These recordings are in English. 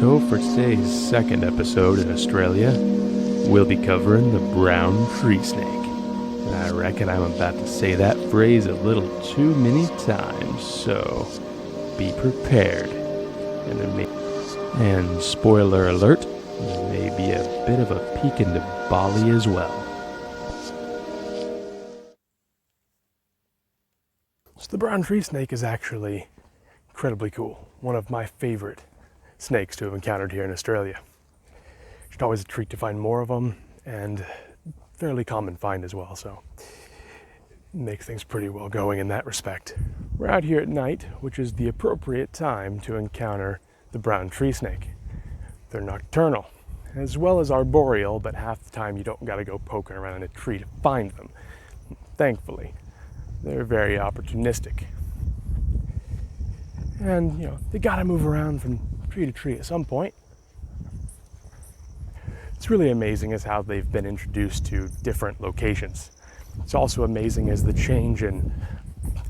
So for today's second episode in Australia, we'll be covering the brown tree snake. And I reckon I'm about to say that phrase a little too many times, so be prepared. And spoiler alert, there may be a bit of a peek into Bali as well. So the brown tree snake is actually incredibly cool. One of my favorite snakes to have encountered here in Australia. It's always a treat to find more of them, and fairly common find as well, so make things pretty well going in that respect. We're out here at night, which is the appropriate time to encounter the brown tree snake. They're nocturnal, as well as arboreal, but half the time you don't gotta go poking around in a tree to find them. Thankfully, they're very opportunistic. And, they gotta move around from tree to tree at some point. It's really amazing as how they've been introduced to different locations. It's also amazing as the change in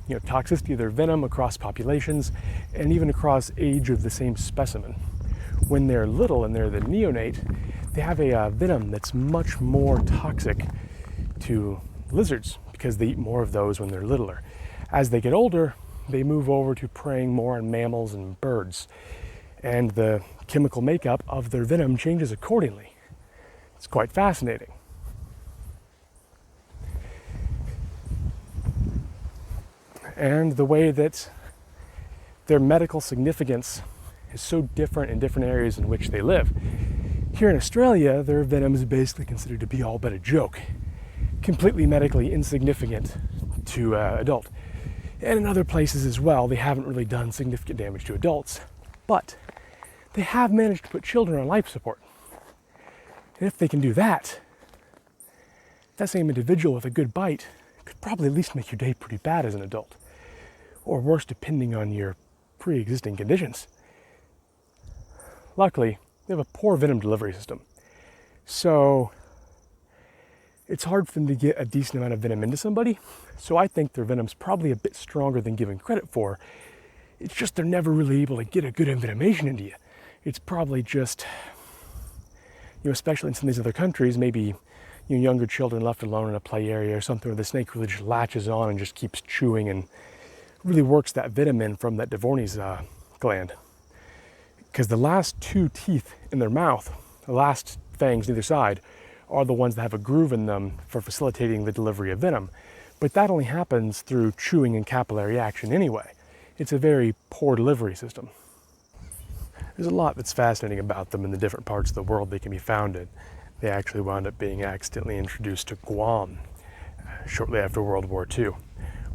toxicity of their venom across populations and even across age of the same specimen. When they're little and they're the neonate, they have a venom that's much more toxic to lizards because they eat more of those when they're littler. As they get older, they move over to preying more on mammals and birds, and the chemical makeup of their venom changes accordingly. It's quite fascinating. And the way that their medical significance is so different in different areas in which they live. Here in Australia, their venom is basically considered to be all but a joke, completely medically insignificant to adult. And in other places as well, they haven't really done significant damage to adults, but they have managed to put children on life support. And if they can do that, that same individual with a good bite could probably at least make your day pretty bad as an adult, or worse depending on your pre-existing conditions. Luckily, they have a poor venom delivery system, so it's hard for them to get a decent amount of venom into somebody. So I think their venom's probably a bit stronger than given credit for. It's just they're never really able to get a good envenomation into you. It's probably just, especially in some of these other countries, maybe younger children left alone in a play area or something where the snake really just latches on and just keeps chewing and really works that venom in from that Devorney's gland. Because the last two teeth in their mouth, the last fangs on either side, are the ones that have a groove in them for facilitating the delivery of venom. But that only happens through chewing and capillary action anyway. It's a very poor delivery system. There's a lot that's fascinating about them in the different parts of the world they can be found in. They actually wound up being accidentally introduced to Guam shortly after World War II,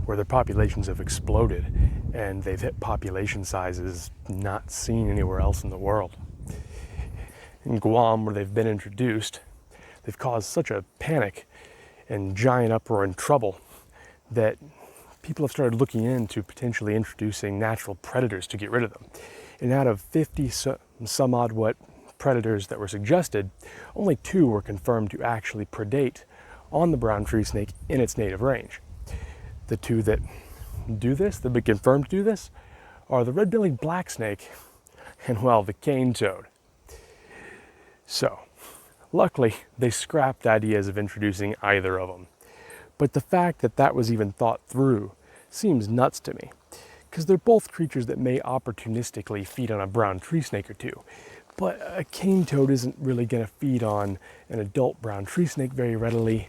where their populations have exploded and they've hit population sizes not seen anywhere else in the world. In Guam, where they've been introduced, they've caused such a panic and giant uproar and trouble that people have started looking into potentially introducing natural predators to get rid of them. And out of 50 some odd what predators that were suggested, only 2 were confirmed to actually predate on the brown tree snake in its native range. The 2 that do this, that have been confirmed to do this, are the red-bellied black snake and, the cane toad. So, luckily, they scrapped ideas of introducing either of them. But the fact that that was even thought through seems nuts to me, because they're both creatures that may opportunistically feed on a brown tree snake or 2. But a cane toad isn't really going to feed on an adult brown tree snake very readily.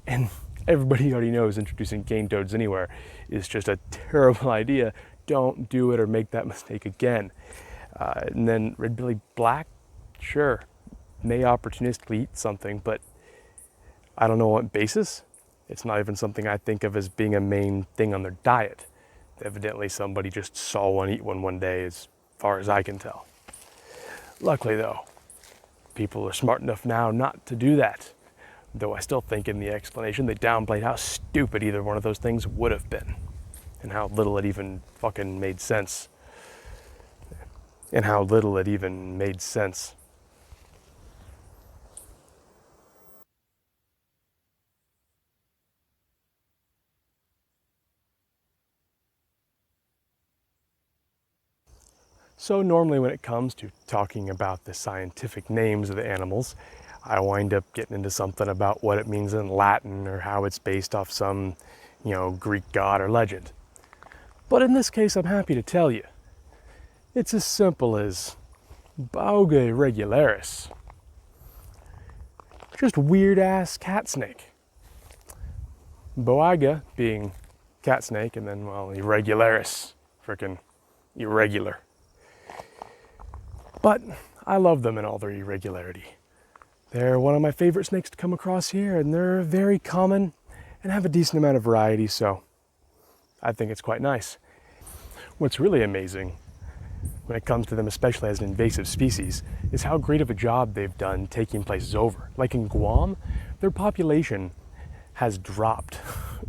And everybody already knows introducing cane toads anywhere is just a terrible idea. Don't do it or make that mistake again. And then red-bellied black, sure, may opportunistically eat something, but I don't know what basis. It's not even something I think of as being a main thing on their diet. Evidently somebody just saw one eat one day, as far as I can tell. Luckily though, people are smart enough now not to do that. Though I still think in the explanation they downplayed how stupid either one of those things would have been. And how little it even fucking made sense. And how little it even made sense. So normally when it comes to talking about the scientific names of the animals, I wind up getting into something about what it means in Latin or how it's based off some, Greek god or legend. But in this case, I'm happy to tell you, it's as simple as Bauge regularis. Just weird-ass cat snake. Boiga being cat snake, and then, well, irregularis, frickin' irregular. But I love them in all their irregularity. They're one of my favorite snakes to come across here, and they're very common and have a decent amount of variety, so I think it's quite nice. What's really amazing when it comes to them, especially as an invasive species, is how great of a job they've done taking places over. Like in Guam, their population has dropped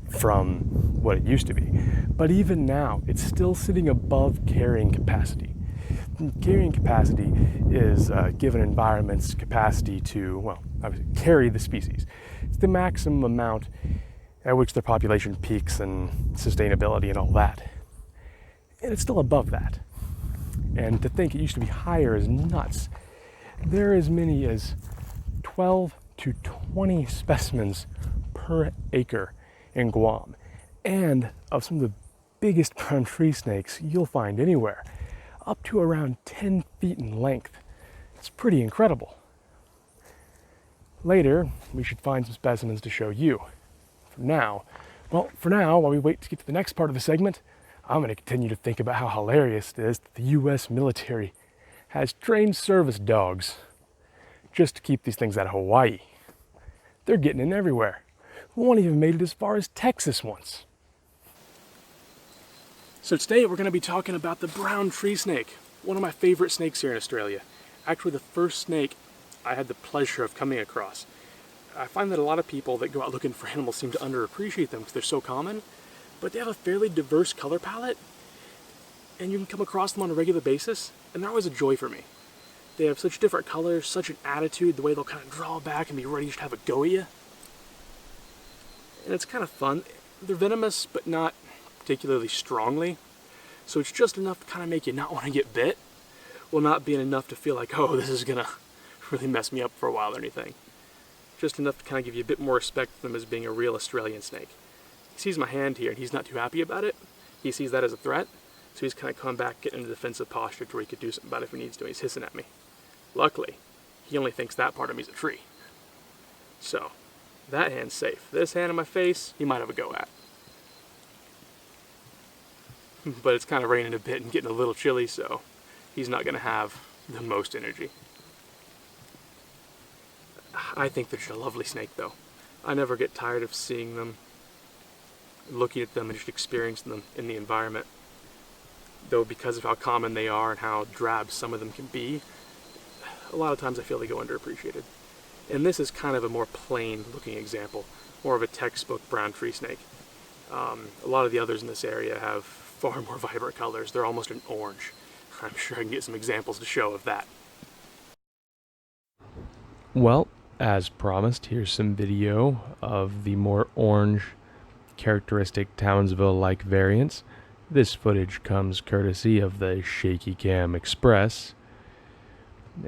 from what it used to be. But even now, it's still sitting above carrying capacity. Carrying capacity is given environment's capacity to, well, obviously carry the species. It's the maximum amount at which their population peaks and sustainability and all that. And it's still above that. And to think it used to be higher is nuts. There are as many as 12 to 20 specimens per acre in Guam. And of some of the biggest brown tree snakes you'll find anywhere, up to around 10 feet in length. It's pretty incredible. Later, we should find some specimens to show you. For now, while we wait to get to the next part of the segment, I'm going to continue to think about how hilarious it is that the US military has trained service dogs just to keep these things out of Hawaii. They're getting in everywhere. One even made it as far as Texas once. So today we're going to be talking about the brown tree snake, one of my favorite snakes here in Australia. Actually the first snake I had the pleasure of coming across. I find that a lot of people that go out looking for animals seem to underappreciate them because they're so common, but they have a fairly diverse color palette, and you can come across them on a regular basis, and they're always a joy for me. They have such different colors, such an attitude, the way they'll kind of draw back and be ready to have a go at you. And it's kind of fun. They're venomous, but not particularly strongly, so it's just enough to kind of make you not want to get bit, while not being enough to feel like, oh, this is gonna really mess me up for a while or anything. Just enough to kind of give you a bit more respect for them as being a real Australian snake. He sees my hand here and he's not too happy about it. He sees that as a threat, so he's kind of come back, getting into defensive posture to where he could do something about it if he needs to. He's hissing at me. Luckily, he only thinks that part of me is a tree. So, that hand's safe. This hand in my face, he might have a go at. But it's kind of raining a bit and getting a little chilly, so he's not going to have the most energy. I think they're just a lovely snake, though. I never get tired of seeing them, looking at them, and just experiencing them in the environment. Though because of how common they are and how drab some of them can be, a lot of times I feel they go underappreciated. And this is kind of a more plain looking example, more of a textbook brown tree snake. A lot of the others in this area have far more vibrant colors. They're almost an orange. I'm sure I can get some examples to show of that. Well, as promised, here's some video of the more orange, characteristic Townsville-like variants. This footage comes courtesy of the Shaky Cam Express,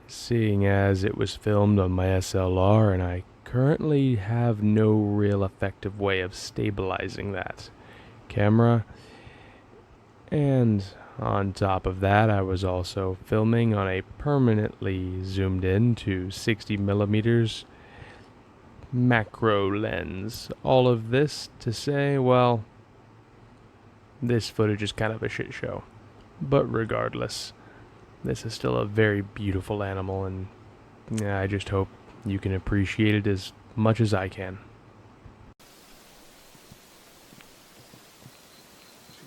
seeing as it was filmed on my SLR and I currently have no real effective way of stabilizing that camera. And on top of that, I was also filming on a permanently zoomed in to 60 millimeters macro lens. All of this to say, well, this footage is kind of a shit show. But regardless, this is still a very beautiful animal, and I just hope you can appreciate it as much as I can.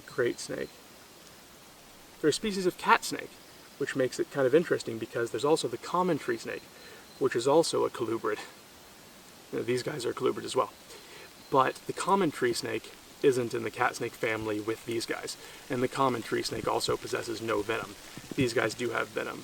Great snake. They're a species of cat snake, which makes it kind of interesting because there's also the common tree snake, which is also a colubrid. These guys are colubrids as well. But the common tree snake isn't in the cat snake family with these guys, and the common tree snake also possesses no venom. These guys do have venom,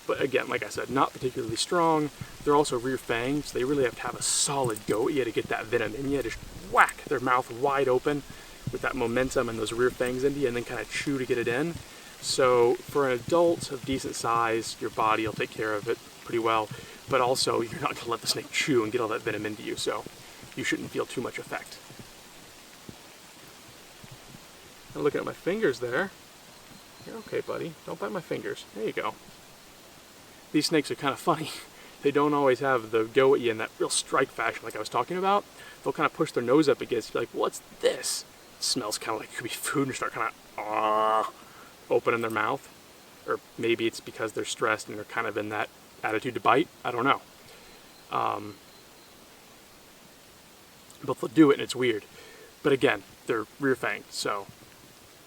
but again, like I said, not particularly strong. They're also rear fanged, so they really have to have a solid go at you to get that venom in you. Just whack their mouth wide open with that momentum and those rear fangs into you, and then kind of chew to get it in. So for an adult of decent size, your body will take care of it pretty well, but also you're not going to let the snake chew and get all that venom into you, so you shouldn't feel too much effect. I'm looking at my fingers there. You're okay, buddy. Don't bite my fingers. There you go. These snakes are kind of funny. They don't always have the go at you in that real strike fashion like I was talking about. They'll kind of push their nose up against you like, what's this? It smells kind of like it could be food, and start kind of opening their mouth. Or maybe it's because they're stressed and they're kind of in that attitude to bite. I don't know. But they'll do it and it's weird. But again, they're rear fanged, so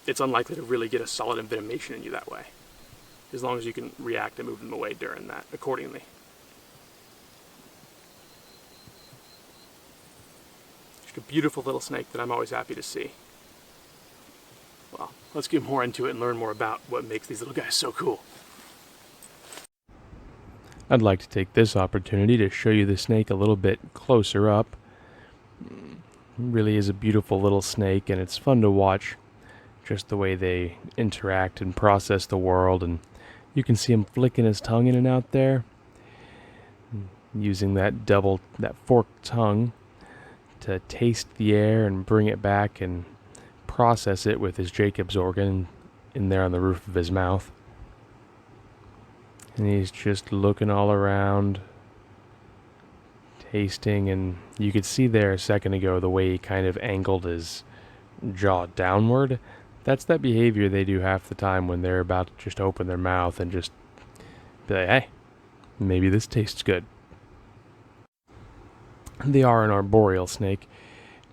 it's unlikely to really get a solid envenomation in you that way, as long as you can react and move them away during that accordingly. Just a beautiful little snake that I'm always happy to see. Well, let's get more into it and learn more about what makes these little guys so cool. I'd like to take this opportunity to show you the snake a little bit closer up. It really is a beautiful little snake, and it's fun to watch just the way they interact and process the world. And you can see him flicking his tongue in and out there, using that forked tongue to taste the air and bring it back and process it with his Jacob's organ in there on the roof of his mouth. And he's just looking all around, tasting, and you could see there a second ago the way he kind of angled his jaw downward. That's that behavior they do half the time when they're about to just open their mouth and just be like, hey, maybe this tastes good. They are an arboreal snake.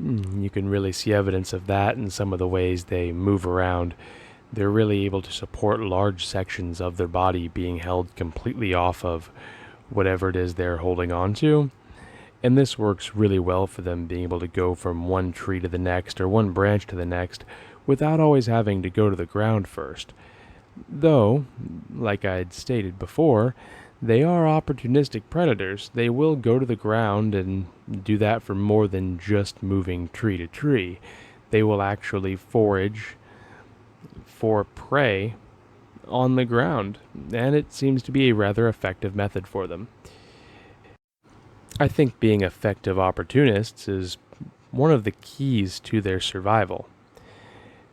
You can really see evidence of that in some of the ways they move around. They're really able to support large sections of their body being held completely off of whatever it is they're holding on to. And this works really well for them, being able to go from one tree to the next or one branch to the next without always having to go to the ground first. Though, like I'd stated before, they are opportunistic predators. They will go to the ground and do that for more than just moving tree to tree. They will actually forage for prey on the ground, and it seems to be a rather effective method for them. I think being effective opportunists is one of the keys to their survival,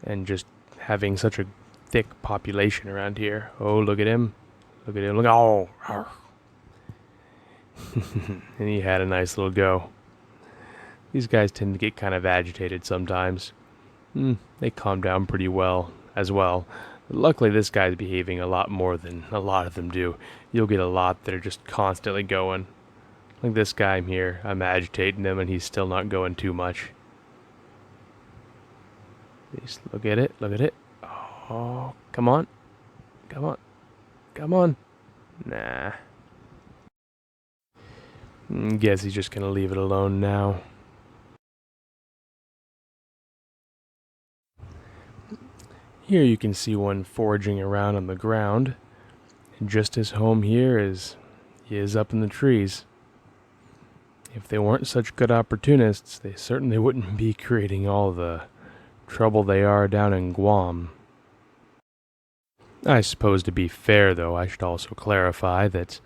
and just having such a thick population around here. Oh, look at him. Look at him. Look. Oh. And he had a nice little go. These guys tend to get kind of agitated sometimes. They calm down pretty well as well. Luckily, this guy's behaving a lot more than a lot of them do. You'll get a lot that are just constantly going. Like this guy here, I'm agitating him and he's still not going too much. Just look at it, look at it. Oh, come on. Come on. Come on. Nah. Guess he's just gonna leave it alone now. Here you can see one foraging around on the ground, just as home here as he is up in the trees. If they weren't such good opportunists, they certainly wouldn't be creating all the trouble they are down in Guam. I suppose to be fair, though, I should also clarify that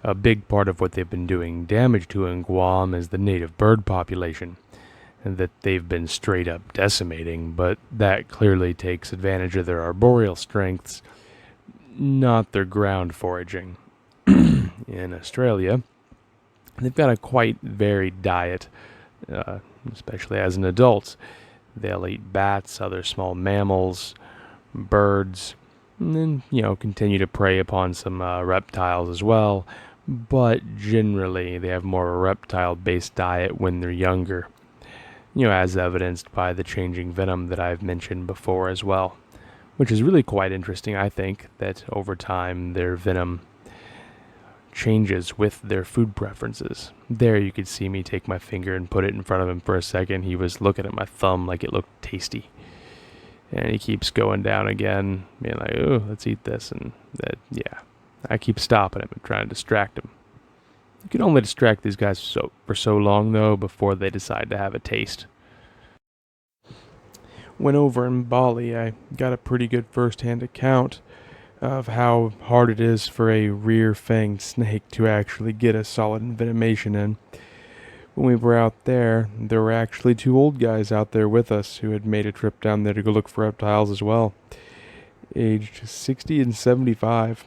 a big part of what they've been doing damage to in Guam is the native bird population, and that they've been straight up decimating, but that clearly takes advantage of their arboreal strengths, not their ground foraging. In Australia, they've got a quite varied diet, especially as an adult. They'll eat bats, other small mammals, birds, and then, continue to prey upon some reptiles as well. But generally, they have more of a reptile-based diet when they're younger, as evidenced by the changing venom that I've mentioned before as well, which is really quite interesting. I think that over time, their venom changes with their food preferences. There you could see me take my finger and put it in front of him for a second. He was looking at my thumb like it looked tasty. And he keeps going down again, being like, oh, let's eat this. And I keep stopping him and trying to distract him. You can only distract these guys for so long, though, before they decide to have a taste. When over in Bali, I got a pretty good first-hand account of how hard it is for a rear-fanged snake to actually get a solid envenomation in. When we were out there were actually two old guys out there with us who had made a trip down there to go look for reptiles as well, aged 60 and 75.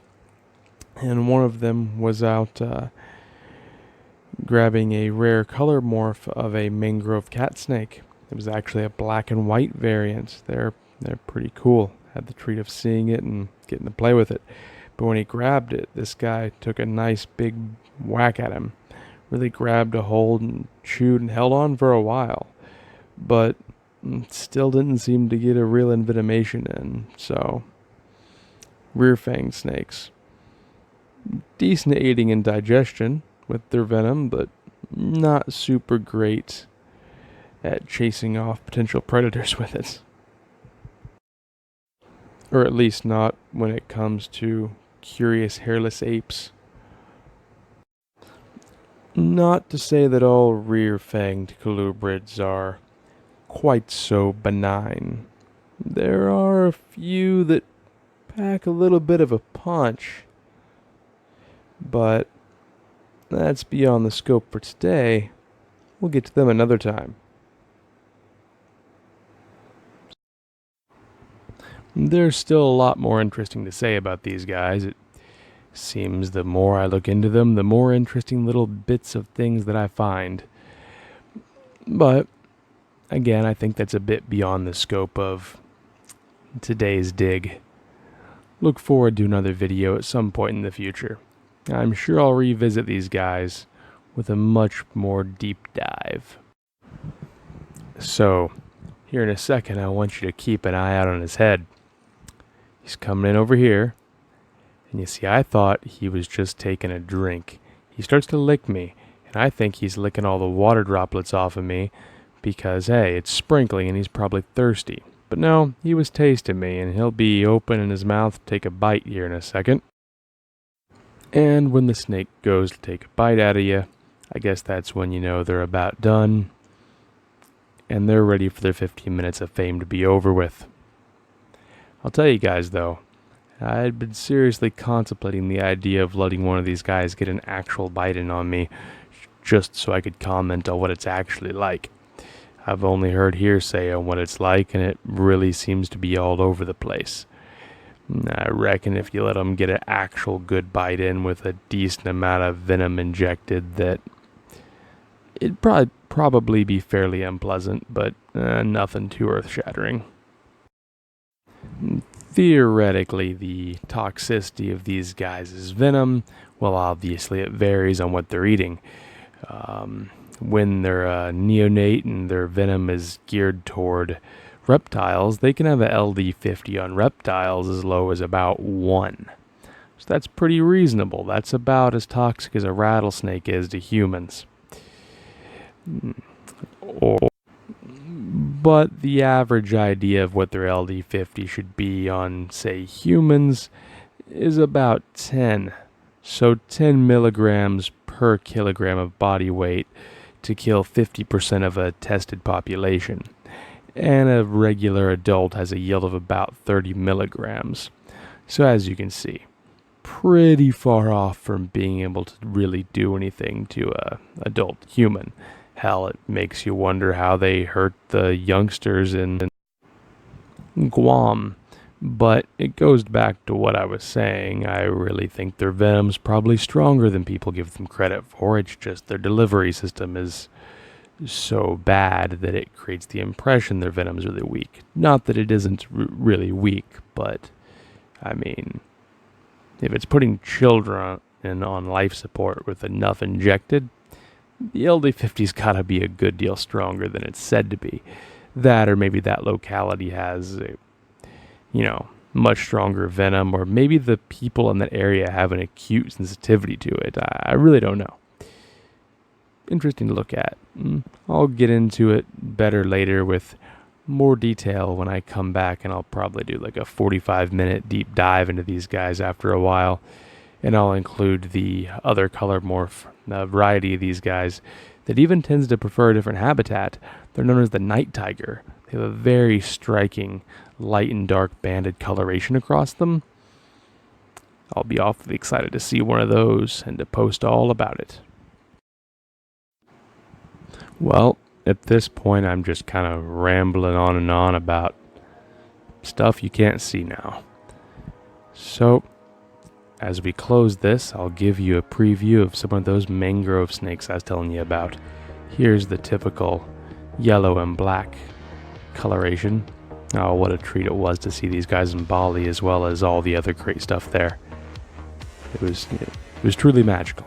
And one of them was out grabbing a rare color morph of a mangrove cat snake. It was actually a black and white variant. They're pretty cool. Had the treat of seeing it and getting to play with it. But when he grabbed it, this guy took a nice big whack at him. Really grabbed a hold and chewed and held on for a while. But still didn't seem to get a real envenomation in. So, rear fang snakes. Decent aiding in digestion with their venom, but not super great at chasing off potential predators with it. Or at least not when it comes to curious hairless apes. Not to say that all rear-fanged colubrids are quite so benign. There are a few that pack a little bit of a punch, but that's beyond the scope for today. We'll get to them another time. There's still a lot more interesting to say about these guys. It seems the more I look into them, the more interesting little bits of things that I find. But, again, I think that's a bit beyond the scope of today's dig. Look forward to another video at some point in the future. I'm sure I'll revisit these guys with a much more deep dive. So, here in a second, I want you to keep an eye out on his head. He's coming in over here. And you see, I thought he was just taking a drink. He starts to lick me, and I think he's licking all the water droplets off of me because, hey, it's sprinkling and he's probably thirsty. But no, he was tasting me, and he'll be opening his mouth to take a bite here in a second. And when the snake goes to take a bite out of you, I guess that's when you know they're about done, and they're ready for their 15 minutes of fame to be over with. I'll tell you guys, though, I had been seriously contemplating the idea of letting one of these guys get an actual bite in on me, just so I could comment on what it's actually like. I've only heard hearsay on what it's like, and it really seems to be all over the place. I reckon if you let them get an actual good bite in with a decent amount of venom injected, that it'd probably be fairly unpleasant, but nothing too earth-shattering. Theoretically, the toxicity of these guys' venom, well, obviously it varies on what they're eating. When they're a neonate and their venom is geared toward reptiles, they can have a LD50 on reptiles as low as about 1. So that's pretty reasonable. That's about as toxic as a rattlesnake is to humans. But the average idea of what their LD50 should be on, say, humans is about 10. So 10 milligrams per kilogram of body weight to kill 50% of a tested population. And a regular adult has a yield of about 30 milligrams. So as you can see, pretty far off from being able to really do anything to a adult human. Hell, it makes you wonder how they hurt the youngsters in Guam. But it goes back to what I was saying. I really think their venom's probably stronger than people give them credit for. It's just their delivery system is so bad that it creates the impression their venom's really weak. Not that it isn't really weak, but I mean, if it's putting children on life support with enough injected, the LD50's gotta be a good deal stronger than it's said to be. That, or maybe that locality has a, much stronger venom, or maybe the people in that area have an acute sensitivity to it. I really don't know. Interesting to look at. I'll get into it better later with more detail when I come back, and I'll probably do like a 45-minute deep dive into these guys after a while, and I'll include the other color morph, the variety of these guys that even tends to prefer a different habitat. They're known as the night tiger. They have a very striking light and dark banded coloration across them. I'll be awfully excited to see one of those and to post all about it. Well, at this point I'm just kind of rambling on and on about stuff you can't see now. So, as we close this, I'll give you a preview of some of those mangrove snakes I was telling you about. Here's the typical yellow and black coloration. Oh, what a treat it was to see these guys in Bali as well as all the other great stuff there. It was truly magical.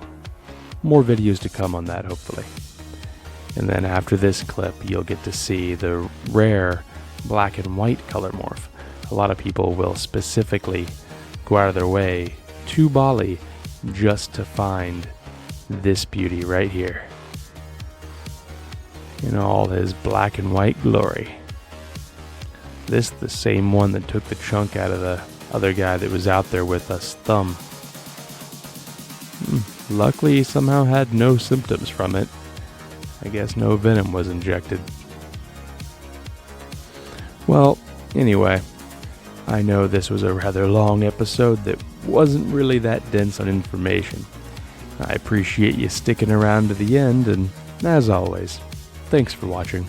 More videos to come on that, hopefully. And then after this clip, you'll get to see the rare black and white color morph. A lot of people will specifically go out of their way to Bali just to find this beauty right here in all his black and white glory. This the same one that took the chunk out of the other guy that was out there with us, Thumb. Luckily, he somehow had no symptoms from it. I guess no venom was injected. Well, anyway, I know this was a rather long episode that wasn't really that dense on information. I appreciate you sticking around to the end, and as always, thanks for watching.